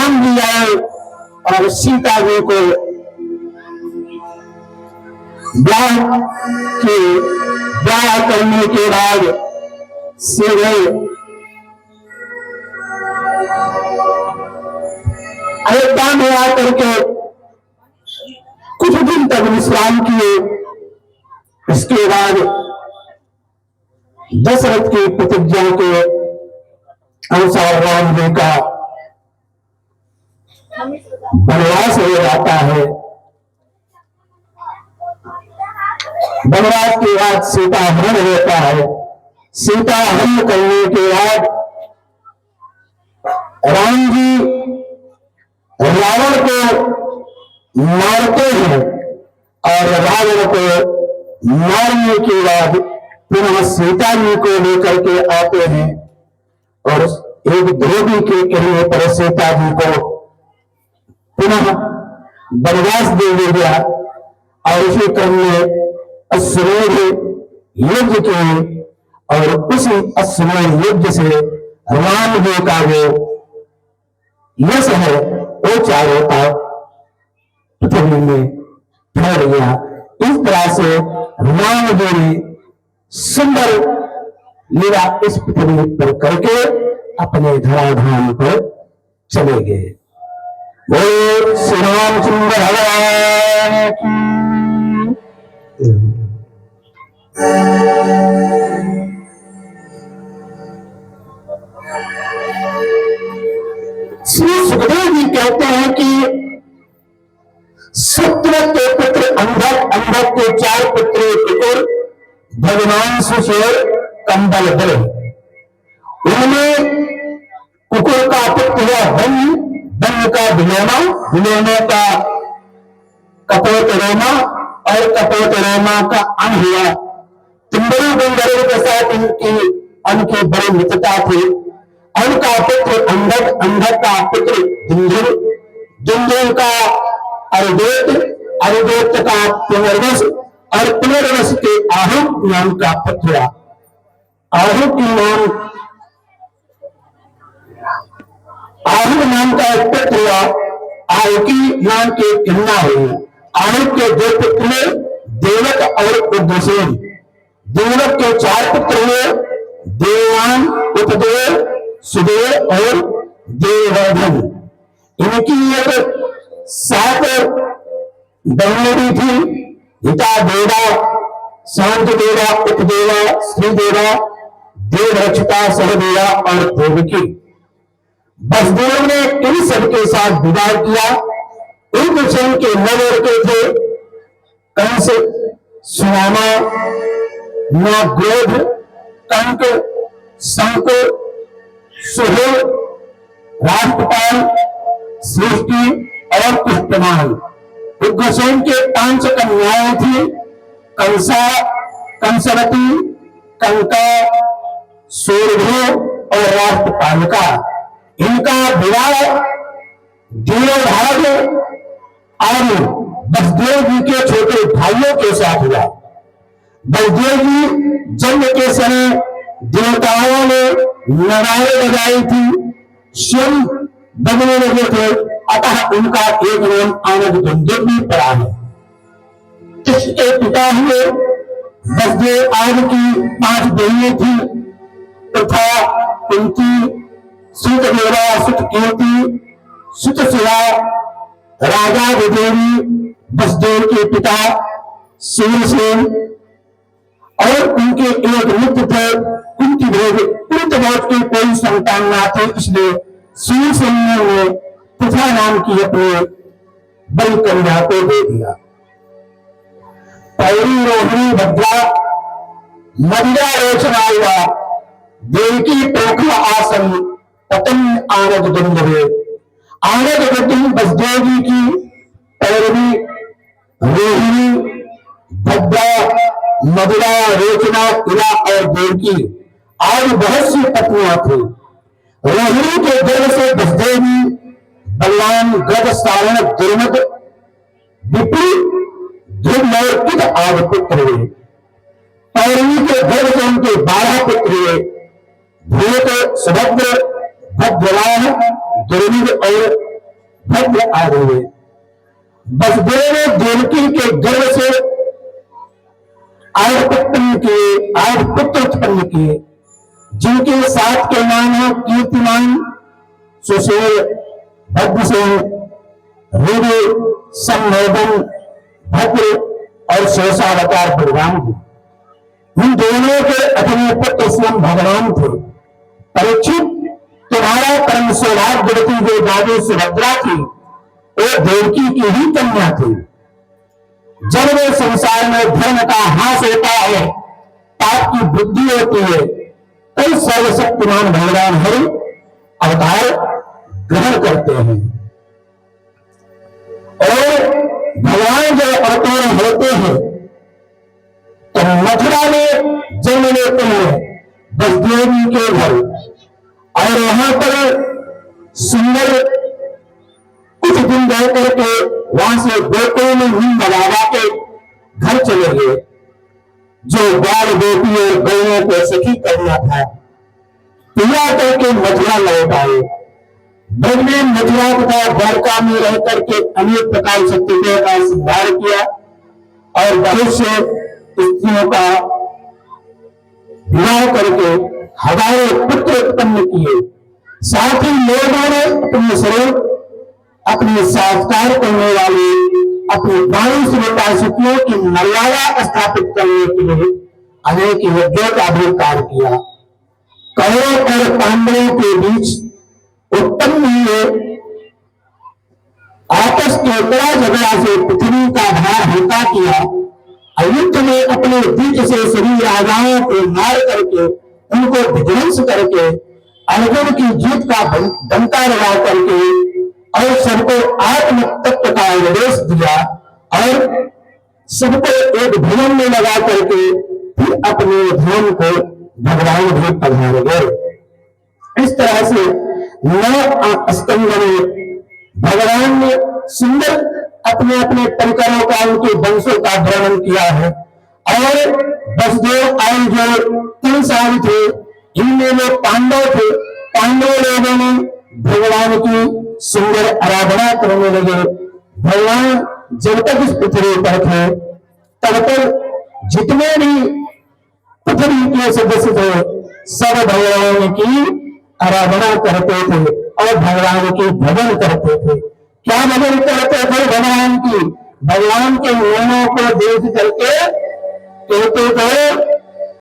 राम जी आए और सीता जी को ब्याह करने के बाद सीधे अयोध्या में आकर के कुछ दिन तक विश्राम किए। इसके बाद दशरथ की प्रतिज्ञा के अनुसार राम जी का वनवास हो जाता है। वनवास के बाद सीता हरण होता है। सीता हरण करने के बाद राम जी रावण को मारते हैं और रावण को मारने के बाद पुनः सीता जी को लेकर के आते हैं और एक द्रोही के कहने पर सीता जी को पुनः वनवास दे दिया और उसी क्रम में अश्वमेध यज्ञ किए और उसी अश्वमेध यज्ञ से राम जी का वो यश है वो चारों का पृथ्वी में फैल गया। इस तरह से राम जी ने सुंदर लीला इस पृथ्वी पर करके अपने धराधाम पर चले गए। बोलो श्री रामचंद्र भगवान की। श्री सुखदेव जी कहते हैं कि सत्र के पुत्र अंधक, अंधक के 4 पुत्र कुकुर, भगवान सुशेर, कंबल दल। उनमें कुकुर का पुत्र हुआ बन, बन का विलोमा, विलोमा का कपोत रोमा और कपोत रोमा का अन हुआ। तिम्बरू गंधर्व के साथ उनकी बड़ी मित्रता थी। उनका पुत्र अंधक, अंधक का पुत्र दुंदुल, दुंदुल का अरुदेत, अरुदेत का पुनर्वस और पुनर्वस के आहुक नाम का पुत्र। आहुक नाम का एक पुत्र हुआ। आहुकी नाम के कन्या हुई। आहुक के 2 पुत्र हुए, देवक और उग्रसेन। देवक के 4 पुत्र हुए, देवान, उपदेव, सुदेव और देववर्धन। इनकी एक 7 बहनें थी। हिता देवा, शांत देवा, उपदेवा, श्रीदेवा, देवरक्षिता, सहदेवा और देवकी। वसुदेव ने इन सबके साथ विवाह किया। उग्रसेन के 9 लड़के थे। कंस, सुनामा, नागोध, कंक, शंक, सुहेल, राष्ट्रपाल, सृष्टि और पुष्टमान। उग्रसेन के 5 कन्याएं थी। कंसा, कंसवती, कंका, सूर्य और राष्ट्रपालिका। इनका विवाह देवभाग और वसुदेव जी के छोटे भाइयों के साथ हुआ। वसुदेव जी जन्म के समय देवताओं ने नारायण बजाई थी, स्वयं बजने लगे थे, अतः उनका एक नाम आनंद दुंदुल भी पड़ा है। इसके पिता हुए वसुदेव आदि की 5 बहनें थी तथा कुंती, सुतदेवा, सुतकीर्ति, सुतशिला, राजा विदेवी, वसुदेव के पिता सूरसेन और उनके एक मित्र थे कुंतीभोज। कुंतीभोज की कोई संतान न थी, इसलिए सूरसेन ने पृथा नाम की अपनी बड़ी कन्या को दे दिया। पौरी, रोहिणी, भद्रा, मदिरा रोचना हुआ। देवकी, पोखरा, आसन, पतन, आनंद दुंदुभे। आनंद दुंदुभ वसुदेव जी की पौरवी, रोहिणी, भद्रा, मदिरा, रोचना, इला और देवकी आदि बहुत सी पत्नियां थी। रोहिणी के गर्भ से वसुदेव जी बलवान, गज, सारण, दुर्मद, विपुल, ध्रुव और किद आदि पुत्र हुए। पौरवी के गर्भ से उनके 12 पुत्र हुए। भूत, सुभद्र, भद्रवाह, दुर्मिद और भद्र आ गए। वसुदेव ने देवकी के गर्भ से 8 पुत्र उत्पन्न किए, जिनके 7 के नाम है कीर्तिमान, सुशील, भद्रसेन, रुद्र, संवर्धन, भद्र और शेषावतार बलराम थे। उन दोनों के अपने पुत्र स्वयं भगवान थे। परीक्षित, तुम्हारा परम सौभाग्यवती जो दादी सुभद्रा थी वो देवकी की ही कन्या थी। जब वे संसार में धर्म का ह्रास होता है, पाप की वृद्धि होती है, कई सर्वशक्तिमान भगवान हरि अवतार ग्रहण करते हैं। और भगवान जब अवतार होते हैं तो मथुरा में जन्म लेते हैं वसुदेव जी के घर, और वहां पर सुंदर कुछ दिन रह करके वहां से गोकुल में नींद लगा के घर चले गए। जो बाल बेटी और गौयों को सखी करना था, पूरा करके मथुरा लौट आए। ब्रज में मथुरा तथा द्वारका में रह करके अनेक प्रकार से सत्यों का श्रृंगार किया और बहुत से स्त्रियों का विवाह करके हजारों पुत्र उत्पन्न किए। साथ ही लोगों ने अपने स्वरूप, अपने साक्षात्कार करने वाले अपने प्राणी श्रोताशुकियों की मर्यादा स्थापित करने के लिए अनेक यज्ञों का भी कार्य किया। कौरव और पांडवों के बीच उत्पन्न हुए आपस के बड़ा झगड़ा से पृथ्वी का भार हल्का किया। युद्ध में अपने बीच से सभी राजाओं को मार करके उनको विध्वंस करके अर्जुन की जीत का डंका लगा करके और सबको आत्म तत्व का उपदेश दिया और सबको एक भवन में लगा करके फिर अपने धर्म को भगवान भी पधार गए। इस तरह से 9 स्कंद में भगवान ने सुंदर अपने अपने परिकरों का, उनके वंशों का वर्णन किया है। और वसुदेव आयु जो 3 साल थे, इनमें लोग पांडव थे। पांडव लोगों ने भगवान की सुंदर आराधना करने लगे। भगवान जब तक इस पृथ्वी पर थे तब तक जितने भी पृथ्वी के सदस्य थे सब भगवान की आराधना करते थे और भगवान की भजन करते थे। क्या भजन करते थे? भगवान की, भगवान के नियमों को देख करके कहते थे